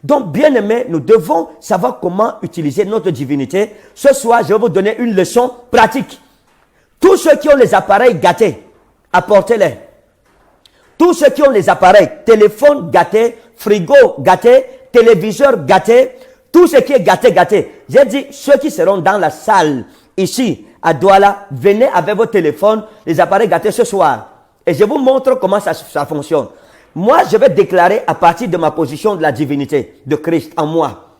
Donc, bien aimé, nous devons savoir comment utiliser notre divinité. Ce soir, je vais vous donner une leçon pratique. Tous ceux qui ont les appareils gâtés, apportez-les. Tous ceux qui ont les appareils, téléphone gâté, frigo gâté, téléviseur gâté, tout ce qui est gâté. J'ai dit, ceux qui seront dans la salle, ici, à Douala, venez avec vos téléphones, les appareils gâtés ce soir. Et je vous montre comment ça fonctionne. Moi, je vais déclarer à partir de ma position de la divinité de Christ en moi.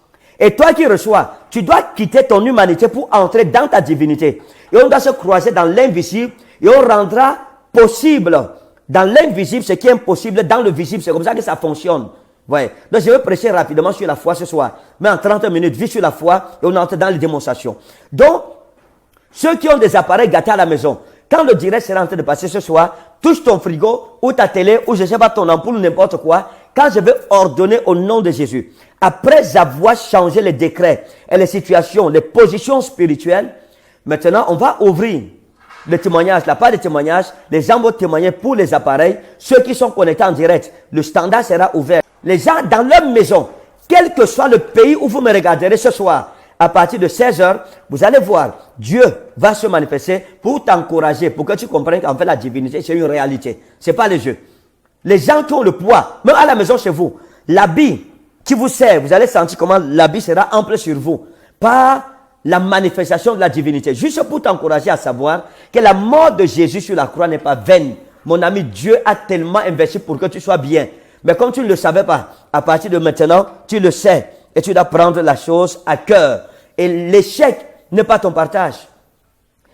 Et toi qui reçois, tu dois quitter ton humanité pour entrer dans ta divinité. Et on doit se croiser dans l'invisible et on rendra possible dans l'invisible ce qui est impossible dans le visible. C'est comme ça que ça fonctionne. Ouais. Donc je vais prêcher rapidement sur la foi ce soir. Mais en 30 minutes, vite sur la foi et on entre dans les démonstrations. Donc, ceux qui ont des appareils gâtés à la maison, quand le direct sera en train de passer ce soir, touche ton frigo ou ta télé ou je ne sais pas ton ampoule ou n'importe quoi. Quand je vais ordonner au nom de Jésus, après avoir changé les décrets et les situations, les positions spirituelles, maintenant on va ouvrir le témoignage, la part de témoignage. Les gens vont témoigner pour les appareils. Ceux qui sont connectés en direct, le standard sera ouvert. Les gens dans leur maison, quel que soit le pays où vous me regarderez ce soir, à partir de 16h, vous allez voir, Dieu va se manifester pour t'encourager, pour que tu comprennes qu'en fait la divinité, c'est une réalité. Ce n'est pas le jeu. Les gens qui ont le poids, même à la maison chez vous, l'habit qui vous sert, vous allez sentir comment l'habit sera ample sur vous. Par la manifestation de la divinité. Juste pour t'encourager à savoir que la mort de Jésus sur la croix n'est pas vaine. Mon ami, Dieu a tellement investi pour que tu sois bien. Mais comme tu ne le savais pas, à partir de maintenant, tu le sais. Et tu dois prendre la chose à cœur. Et l'échec n'est pas ton partage.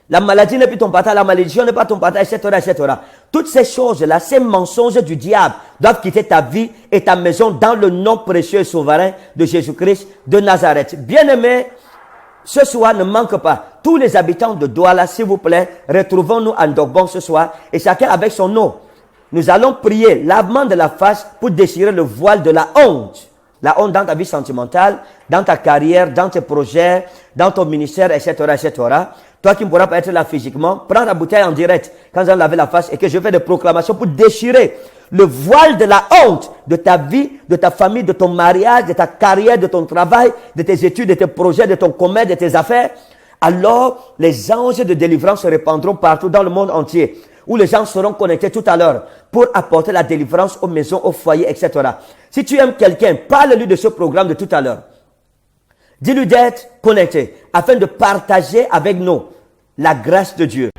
La maladie n'est plus ton partage, la malédiction n'est pas ton partage, etc., etc. Toutes ces choses-là, ces mensonges du diable doivent quitter ta vie et ta maison dans le nom précieux et souverain de Jésus-Christ de Nazareth. Bien-aimés, ce soir ne manque pas. Tous les habitants de Douala, s'il vous plaît, retrouvons-nous à Ndogbon ce soir et chacun avec son nom. Nous allons prier lavement de la face pour déchirer le voile de la honte. La honte dans ta vie sentimentale, dans ta carrière, dans tes projets, dans ton ministère, etc., etc. Toi qui ne pourras pas être là physiquement, prends la bouteille en direct quand on laver la face et que je fais des proclamations pour déchirer le voile de la honte de ta vie, de ta famille, de ton mariage, de ta carrière, de ton travail, de tes études, de tes projets, de ton commerce, de tes affaires. Alors, les anges de délivrance se répandront partout dans le monde entier, où les gens seront connectés tout à l'heure pour apporter la délivrance aux maisons, aux foyers, etc. Si tu aimes quelqu'un, parle-lui de ce programme de tout à l'heure. Dis-lui d'être connecté afin de partager avec nous la grâce de Dieu.